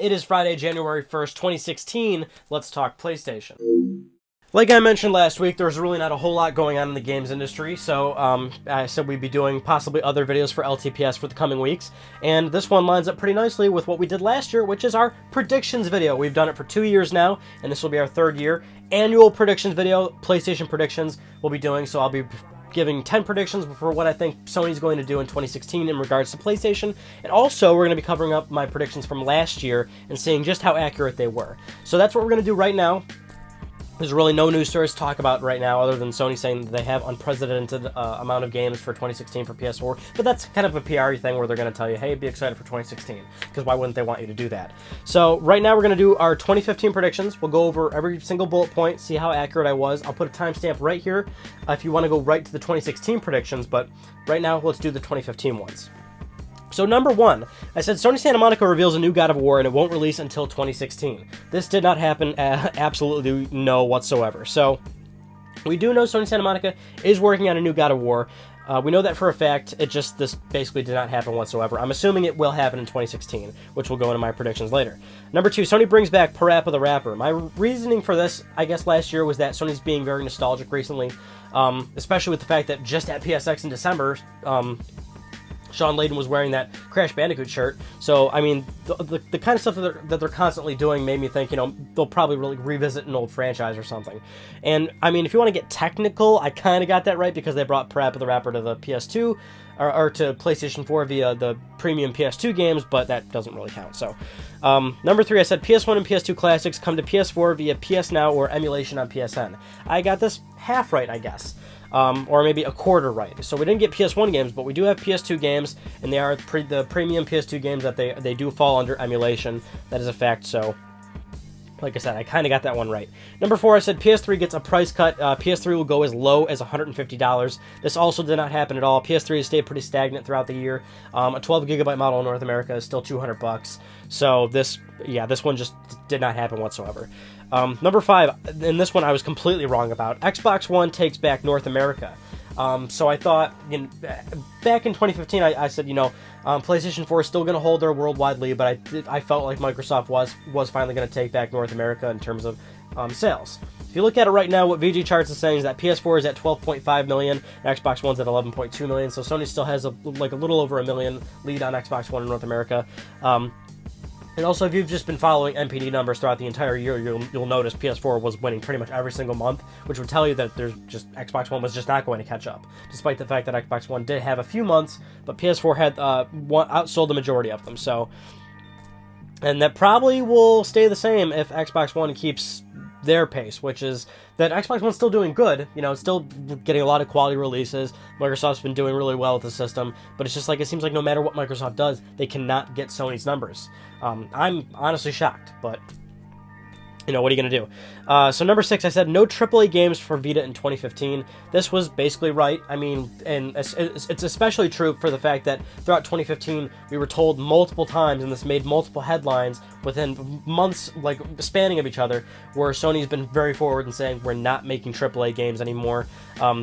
It is Friday, January 1st, 2016. Let's talk PlayStation. Like I mentioned last week, there's really not a whole lot going on in the games industry, so I said we'd be doing possibly other videos for LTPS for the coming weeks, and this one lines up pretty nicely with what we did last year, which is our predictions video. We've done it for 2 years now, and this will be our third year. Annual predictions video, PlayStation predictions we'll be doing, so I'll be giving 10 predictions for what I think Sony's going to do in 2016 in regards to PlayStation, and also we're going to be covering up my predictions from last year and seeing just how accurate they were. So that's what we're going to do right now. There's really no news stories to talk about right now other than Sony saying that they have unprecedented amount of games for 2016 for PS4, but that's kind of a PR thing where they're going to tell you, hey, be excited for 2016, because why wouldn't they want you to do that? So right now we're going to do our 2015 predictions. We'll go over every single bullet point, see how accurate I was. I'll put a timestamp right here if you want to go right to the 2016 predictions, but right now let's do the 2015 ones. So number one, I said Sony Santa Monica reveals a new God of War and it won't release until 2016. This did not happen, absolutely no whatsoever. So we do know Sony Santa Monica is working on a new God of War. We know that for a fact. This basically did not happen whatsoever. I'm assuming it will happen in 2016, which will go into my predictions later. Number two, Sony brings back Parappa the Rapper. My reasoning for this, I guess last year, was that Sony's being very nostalgic recently, especially with the fact that just at PSX in December, Sean Layden was wearing that Crash Bandicoot shirt. So, I mean, the kind of stuff that they're constantly doing made me think, they'll probably really revisit an old franchise or something. And, I mean, if you want to get technical, I kind of got that right because they brought Parappa the Rapper to the PS2, or to PlayStation 4 via the premium PS2 games, but that doesn't really count. So, number three, I said PS1 and PS2 Classics come to PS4 via PS Now or Emulation on PSN. I got this half right, I guess. Or maybe a quarter right. So we didn't get PS1 games, but we do have PS2 games, and they are the premium PS2 games that they do fall under emulation. That is a fact, so like I said, I kind of got that one right. Number four, I said PS3 gets a price cut. PS3 will go as low as $150. This also did not happen at all. PS3 has stayed pretty stagnant throughout the year. A 12GB model in North America is still $200. So this one just did not happen whatsoever. Number five, and this one I was completely wrong about. Xbox One takes back North America. So I thought, back in 2015, I said, PlayStation 4 is still going to hold their worldwide lead, but I felt like Microsoft was finally going to take back North America in terms of sales. If you look at it right now, what VG Charts is saying is that PS4 is at 12.5 million, and Xbox One's at 11.2 million, so Sony still has a little over a million lead on Xbox One in North America. And also, if you've just been following NPD numbers throughout the entire year, you'll notice PS4 was winning pretty much every single month, which would tell you that Xbox One was just not going to catch up, despite the fact that Xbox One did have a few months, but PS4 had outsold the majority of them. So, and that probably will stay the same if Xbox One keeps their pace, which is that Xbox One's still doing good, still getting a lot of quality releases. Microsoft's been doing really well with the system, but it's just like, it seems like no matter what Microsoft does, they cannot get Sony's numbers. I'm honestly shocked, but what are you going to do? So number six, I said no AAA games for Vita in 2015. This was basically right. I mean, and it's especially true for the fact that throughout 2015, we were told multiple times, and this made multiple headlines within months, spanning of each other, where Sony's been very forward in saying we're not making AAA games anymore.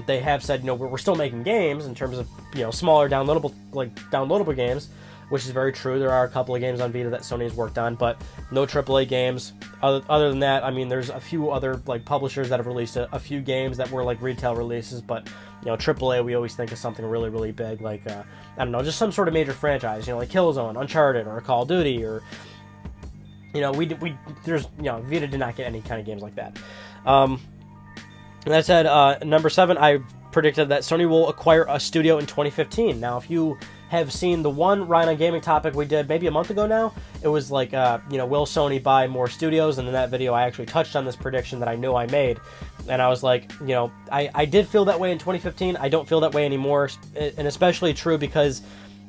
They have said, we're still making games in terms of, smaller downloadable games, which is very true. There are a couple of games on Vita that Sony has worked on, but no AAA games. Other than that, I mean, there's a few other publishers that have released a few games that were retail releases, but AAA we always think of something really, really big, I don't know, just some sort of major franchise, like Killzone, Uncharted, or Call of Duty, or Vita did not get any kind of games like that. And that said, number seven, I predicted that Sony will acquire a studio in 2015. Now, if you have seen the one Ryan on Gaming topic we did maybe a month ago now, it was will Sony buy more studios? And in that video, I actually touched on this prediction that I know I made. And I was like, I did feel that way in 2015. I don't feel that way anymore. And especially true because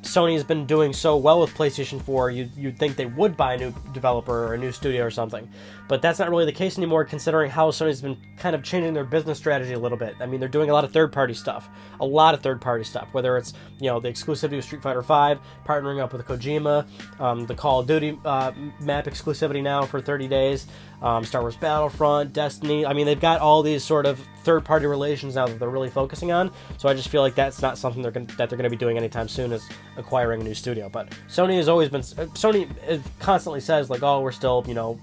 Sony has been doing so well with PlayStation 4, you'd think they would buy a new developer or a new studio or something. But that's not really the case anymore, considering how Sony's been kind of changing their business strategy a little bit. I mean, they're doing a lot of third-party stuff. Whether it's, the exclusivity of Street Fighter V, partnering up with Kojima, the Call of Duty map exclusivity now for 30 days, Star Wars Battlefront, Destiny. I mean, they've got all these sort of third-party relations now that they're really focusing on. So I just feel like that's not something they're gonna be doing anytime soon, is acquiring a new studio. But Sony has always been, Sony constantly says like, oh, we're still, you know,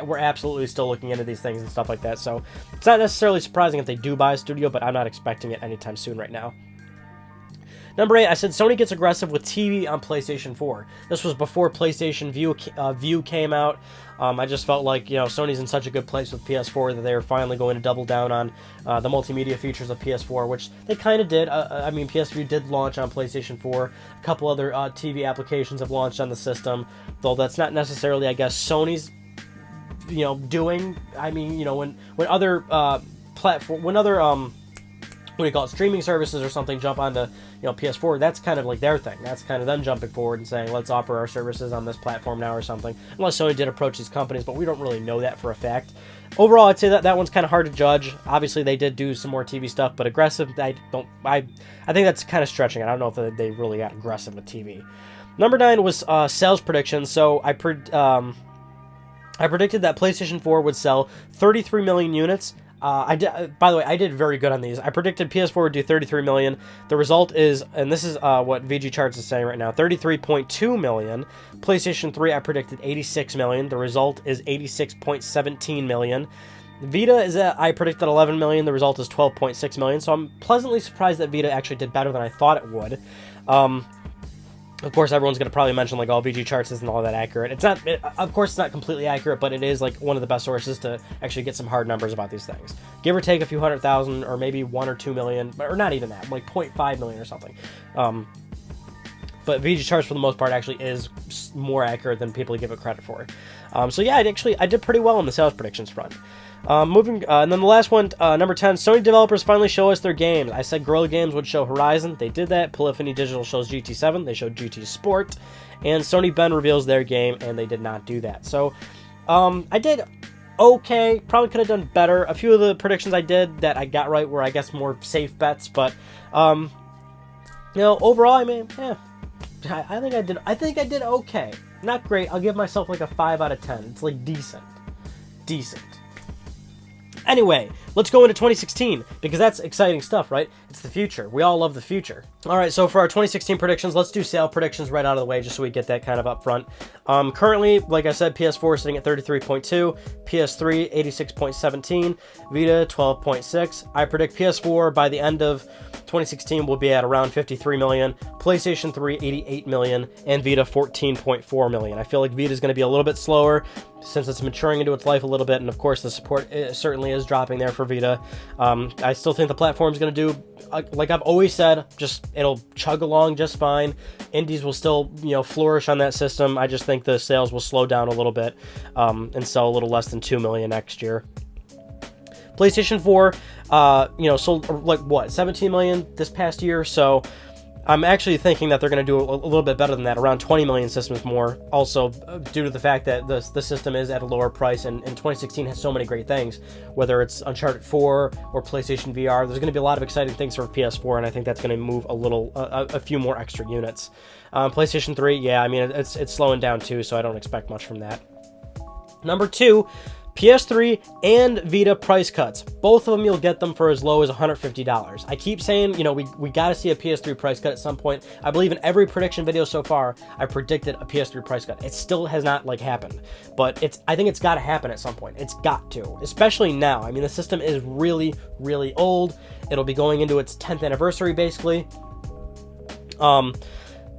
we're absolutely still looking into these things and stuff like that. So it's not necessarily surprising if they do buy a studio, but I'm not expecting it anytime soon right now. Number 8, I said Sony gets aggressive with TV on PlayStation 4. This was before PlayStation View came out. I just felt like, you know, Sony's in such a good place with PS4 that they're finally going to double down on the multimedia features of PS4, which they kind of did. I mean, PS View did launch on PlayStation 4. A couple other TV applications have launched on the system, though that's not necessarily, I guess, Sony's, you know, doing. I mean, you know, when other what do you call it, streaming services or something jump onto, you know, PS4, that's kind of like their thing. That's kind of them jumping forward and saying, let's offer our services on this platform now or something. Unless Sony did approach these companies, but we don't really know that for a fact. Overall, I'd say that one's kind of hard to judge. Obviously, they did do some more TV stuff, but aggressive, I think that's kind of stretching it. I don't know if they really got aggressive with TV. Number 9 was sales predictions. So I predicted that PlayStation 4 would sell 33 million units. By the way, I did very good on these. I predicted PS4 would do 33 million. The result is, and this is what VG Charts is saying right now, 33.2 million. PlayStation 3, I predicted 86 million. The result is 86.17 million. Vita is I predicted 11 million. The result is 12.6 million. So I'm pleasantly surprised that Vita actually did better than I thought it would. Of course, everyone's going to probably mention, like, VG Charts isn't all that accurate. It's not, of course, it's not completely accurate, but it is, like, one of the best sources to actually get some hard numbers about these things. Give or take a few 100,000, or maybe 1 or 2 million, or not even that, like 0.5 million or something. But VG Charts, for the most part, actually is more accurate than people give it credit for. So yeah, I did pretty well on the sales predictions front. And then the last one, number 10, Sony developers finally show us their games. I said Guerrilla Games would show Horizon. They did that. Polyphony Digital shows GT7. They showed GT Sport. And Sony Bend reveals their game, and they did not do that. So I did okay. Probably could have done better. A few of the predictions I did that I got right were, I guess, more safe bets. But, you know, overall, I mean, yeah, I think I did okay. Not great. I'll give myself like a 5 out of 10. It's like decent. Anyway, let's go into 2016, because that's exciting stuff, right? It's the future. We all love the future. All right, so for our 2016 predictions, let's do sale predictions right out of the way, just so we get that kind of up front. Currently, like I said, PS4 sitting at 33.2, PS3 86.17, Vita 12.6. I predict PS4 by the end of 2016 will be at around 53 million, PlayStation 3 88 million, and Vita 14.4 million. I feel like Vita is going to be a little bit slower since it's maturing into its life a little bit, and of course the support certainly is dropping there for Vita. I still think the platform is going to do, like I've always said, just it'll chug along just fine. Indies will still, you know, flourish on that system. I just think the sales will slow down a little bit and sell a little less than 2 million next year. PlayStation 4, you know, sold like what, 17 million this past year, so I'm actually thinking that they're going to do a little bit better than that, around 20 million systems more, also due to the fact that the system is at a lower price, and 2016 has so many great things, whether it's Uncharted 4 or PlayStation VR. There's going to be a lot of exciting things for PS4, and I think that's going to move a few more extra units. PlayStation 3, yeah, I mean, it's slowing down too, so I don't expect much from that. Number 2, PS3 and Vita price cuts. Both of them, you'll get them for as low as $150. I keep saying, you know, we got to see a PS3 price cut at some point. I believe in every prediction video so far, I predicted a PS3 price cut. It still has not, like, happened. But I think it's got to happen at some point. It's got to. Especially now. I mean, the system is really, really old. It'll be going into its 10th anniversary, basically.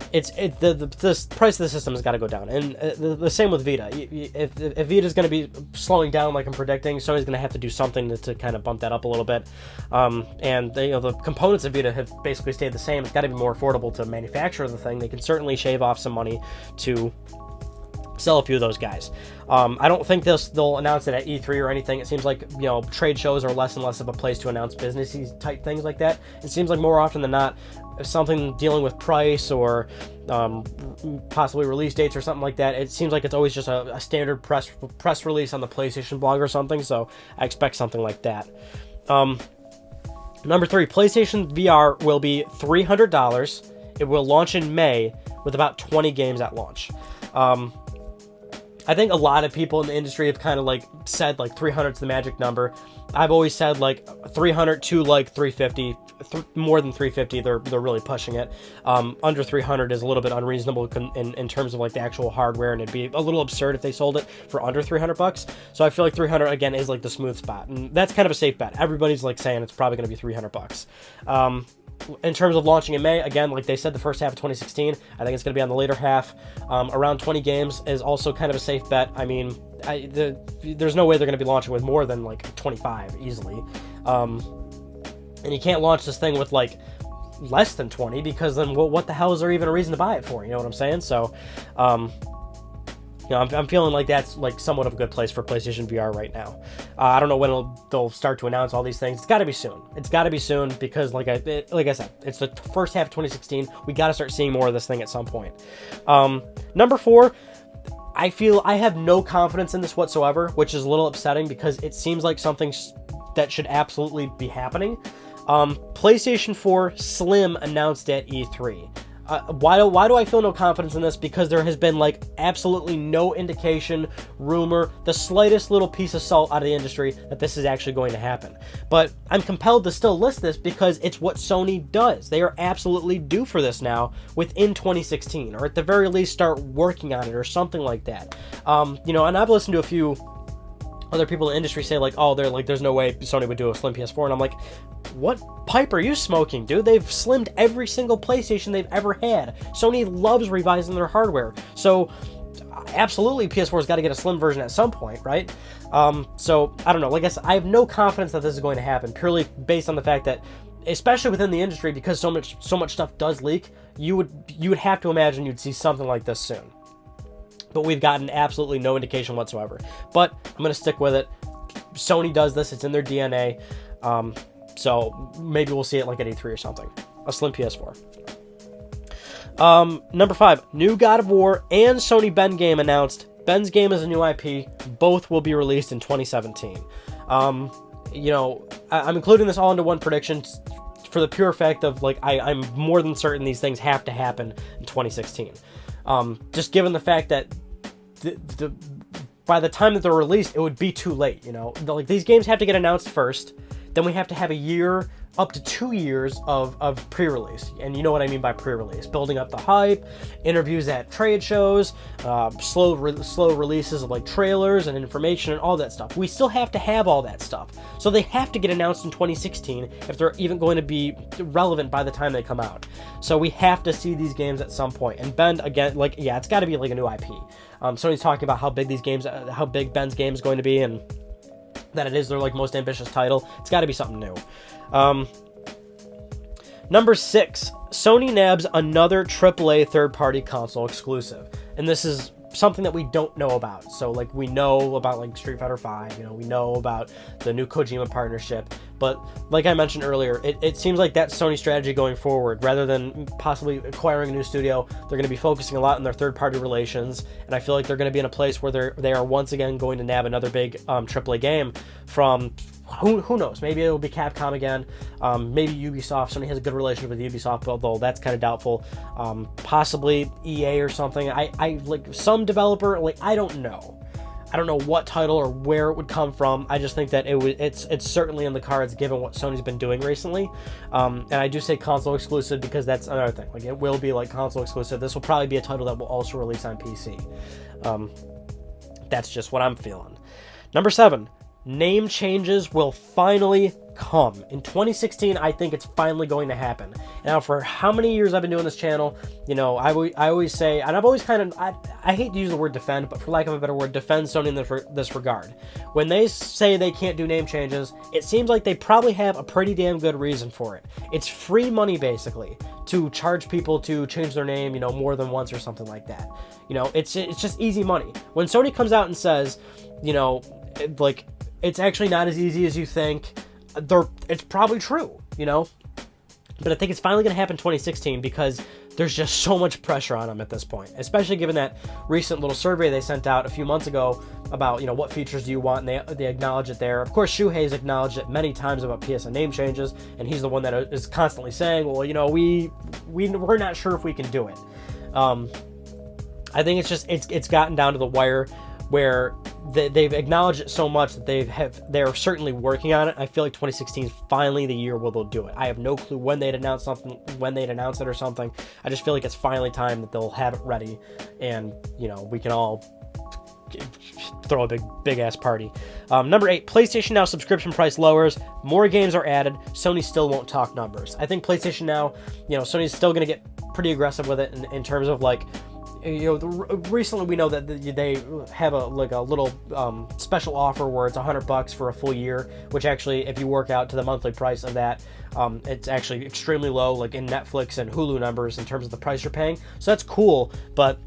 The price of the system has got to go down, and the same with Vita. If Vita is going to be slowing down like I'm predicting, Sony's going to have to do something to kind of bump that up a little bit. And the components of Vita have basically stayed the same. It's got to be more affordable to manufacture the thing. They can certainly shave off some money to sell a few of those guys. I don't think they'll announce it at E3 or anything. It seems like, you know, trade shows are less and less of a place to announce businessy type things like that. It seems like more often than not, something dealing with price or possibly release dates or something like that, it seems like it's always just a standard press release on the PlayStation blog or something, so I expect something like that. Number 3, PlayStation VR will be $300. It will launch in May with about 20 games at launch. I think a lot of people in the industry have kind of like said like 300 is the magic number. I've always said like 300 to like 350, more than 350, they're really pushing it. Under 300 is a little bit unreasonable in terms of like the actual hardware, and it'd be a little absurd if they sold it for under 300 bucks. So I feel like 300 again is like the smooth spot, and that's kind of a safe bet. Everybody's like saying it's probably going to be 300 bucks. In terms of launching in May, again, like they said, the first half of 2016, I think it's going to be on the later half. Around 20 games is also kind of a safe bet. I mean, there's no way they're going to be launching with more than like 25 easily. And you can't launch this thing with like less than 20, because then what the hell is there even a reason to buy it for? You know what I'm saying? So, you know, I'm feeling like that's like somewhat of a good place for PlayStation VR right now. I don't know when they'll start to announce all these things. It's got to be soon. It's got to be soon, because like I said, it's the first half of 2016. We got to start seeing more of this thing at some point. Number 4, I feel I have no confidence in this whatsoever, which is a little upsetting because it seems like something that should absolutely be happening. PlayStation 4 Slim announced at E3. Why do I feel no confidence in this? Because there has been like absolutely no indication, rumor, the slightest little piece of salt out of the industry that this is actually going to happen. But I'm compelled to still list this because it's what Sony does. They are absolutely due for this now within 2016, or at the very least start working on it or something like that. You know, and I've listened to a few other people in the industry say like, oh, they're like, there's no way Sony would do a slim PS4, and I'm like, what pipe are you smoking, dude? They've slimmed every single PlayStation they've ever had. Sony loves revising their hardware, so absolutely PS4's got to get a slim version at some point, right? So I don't know. Like I said, I have no confidence that this is going to happen, purely based on the fact that, especially within the industry, because so much stuff does leak, you would have to imagine you'd see something like this soon. But we've gotten absolutely no indication whatsoever. But I'm going to stick with it. Sony does this. It's in their DNA. So maybe we'll see it like at E3 or something. A slim PS4. Number 5. New God of War and Sony Ben game announced. Ben's game is a new IP. Both will be released in 2017. You know, I'm including this all into one prediction for the pure fact of, like, I'm more than certain these things have to happen in 2016. Just given the fact that by the time that they're released, it would be too late, you know? Like, these games have to get announced first, then we have to have a year, up to 2 years of pre-release. And you know what I mean by pre-release. Building up the hype, interviews at trade shows, slow releases of like trailers and information and all that stuff. We still have to have all that stuff. So they have to get announced in 2016 if they're even going to be relevant by the time they come out. So we have to see these games at some point. And Ben, again, like, yeah, it's got to be like a new IP. Sony's talking about how big Ben's game is going to be, and that it is their like most ambitious title. It's got to be something new. Number 6, Sony nabs another AAA third-party console exclusive, and this is something that we don't know about. So like, we know about like Street Fighter V, you know, we know about the new Kojima partnership, but like I mentioned earlier, it seems like that's Sony's strategy going forward. Rather than possibly acquiring a new studio, they're going to be focusing a lot on their third-party relations, and I feel like they're going to be in a place where they are once again going to nab another big AAA game from who knows? Maybe it'll be Capcom again. Maybe Ubisoft. Sony has a good relationship with Ubisoft, although that's kind of doubtful. Possibly EA or something. I like some developer. Like, I don't know. I don't know what title or where it would come from. I just think that it's certainly in the cards given what Sony's been doing recently. And I do say console exclusive because that's another thing. Like, it will be like console exclusive. This will probably be a title that will also release on PC. That's just what I'm feeling. Number 7. Name changes will finally come. In 2016, I think it's finally going to happen. Now, for how many years I've been doing this channel, you know, I always say, and I've always kind of, I hate to use the word defend, but for lack of a better word, defend Sony in this regard. When they say they can't do name changes, it seems like they probably have a pretty damn good reason for it. It's free money, basically, to charge people to change their name, you know, more than once or something like that. You know, it's just easy money. When Sony comes out and says, you know, like, it's actually not as easy as you think, it's probably true, you know? But I think it's finally going to happen in 2016 because there's just so much pressure on them at this point, especially given that recent little survey they sent out a few months ago about, you know, what features do you want, and they acknowledge it there. Of course, Shuhei's acknowledged it many times about PSN name changes, and he's the one that is constantly saying, well, you know, we're not sure if we can do it. I think it's gotten down to the wire where they've acknowledged it so much that they're certainly working on it. I feel like 2016 is finally the year where they'll do it. I have no clue when they'd announce something, when they'd announce it or something. I just feel like it's finally time that they'll have it ready, and you know, we can all throw a big ass party. Number 8, PlayStation Now subscription price lowers, more games are added, Sony still won't talk numbers. I think PlayStation Now, you know, Sony's still going to get pretty aggressive with it in terms of like, you know, recently we know that they have a little special offer where it's $100 for a full year, which actually, if you work out to the monthly price of that, it's actually extremely low, like in Netflix and Hulu numbers in terms of the price you're paying. So that's cool, but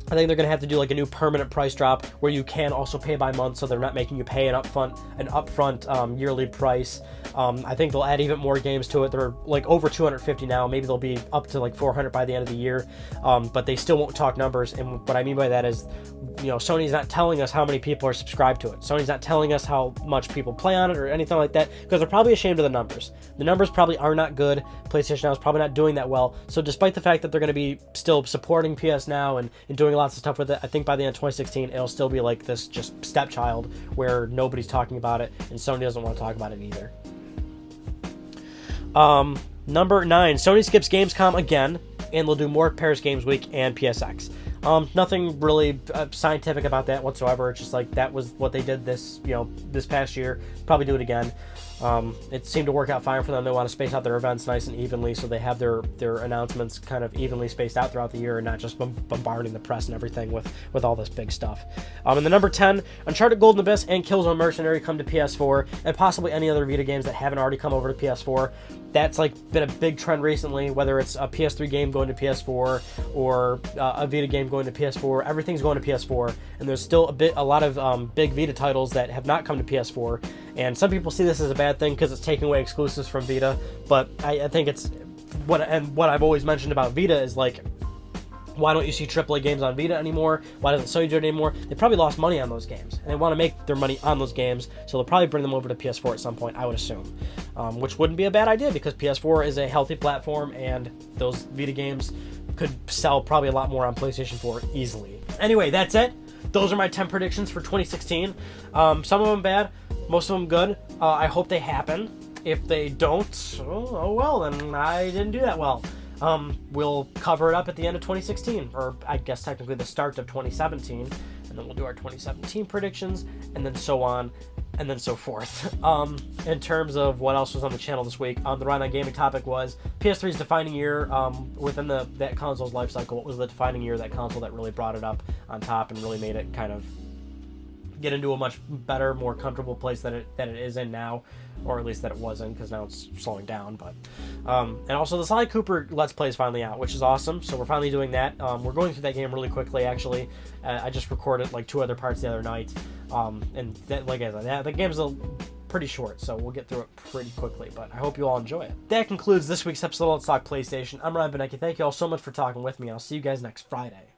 I think they're going to have to do like a new permanent price drop where you can also pay by month, so they're not making you pay an upfront yearly price. I think they'll add even more games to it. They're like over 250 now. Maybe they'll be up to like 400 by the end of the year, but they still won't talk numbers. And what I mean by that is, you know, Sony's not telling us how many people are subscribed to it. Sony's not telling us how much people play on it or anything like that, because they're probably ashamed of the numbers. The numbers probably are not good. PlayStation Now is probably not doing that well. So despite the fact that they're going to be still supporting PS Now and doing lots of stuff with it, I think by the end of 2016 it'll still be like this just stepchild where nobody's talking about it, and Sony doesn't want to talk about it either. Number 9, Sony skips Gamescom again, and they'll do more Paris Games Week and PSX. Nothing really scientific about that whatsoever. It's just like that was what they did this past year. Probably do it again. It seemed to work out fine for them. They want to space out their events nice and evenly, so they have their announcements kind of evenly spaced out throughout the year and not just bombarding the press and everything with all this big stuff. And the number 10, Uncharted Golden Abyss and Killzone Mercenary come to PS4, and possibly any other Vita games that haven't already come over to PS4. That's like been a big trend recently, whether it's a PS3 game going to PS4 or a Vita game going to PS4. Everything's going to PS4, and there's still a lot of big Vita titles that have not come to PS4. And some people see this as a bad thing because it's taking away exclusives from Vita, but I think it's what I've always mentioned about Vita is like, why don't you see AAA games on Vita anymore? Why doesn't Sony do it anymore? They probably lost money on those games, and they want to make their money on those games, so they'll probably bring them over to PS4 at some point, I would assume. Which wouldn't be a bad idea, because PS4 is a healthy platform, and those Vita games could sell probably a lot more on PlayStation 4 easily. Anyway, that's it. Those are my 10 predictions for 2016. Some of them bad, most of them good. I hope they happen. If they don't, oh well, then I didn't do that well. We'll cover it up at the end of 2016, or I guess technically the start of 2017, and then we'll do our 2017 predictions, and then so on, and then so forth. In terms of what else was on the channel this week, the Ride On Gaming topic was PS3's defining year within that console's life cycle. What was the defining year of that console that really brought it up on top and really made it kind of get into a much better, more comfortable place that it is in now, or at least that it was in, because now it's slowing down. But and also the Sly Cooper Let's Play is finally out, which is awesome. So we're finally doing that. We're going through that game really quickly, actually. I just recorded like 2 other parts the other night, and that, like I said, the game's pretty short, so we'll get through it pretty quickly, but I hope you all enjoy it. That concludes this week's episode of Let's Talk PlayStation. I'm Ryan Benecki. Thank you all so much for talking with me. I'll see you guys next Friday.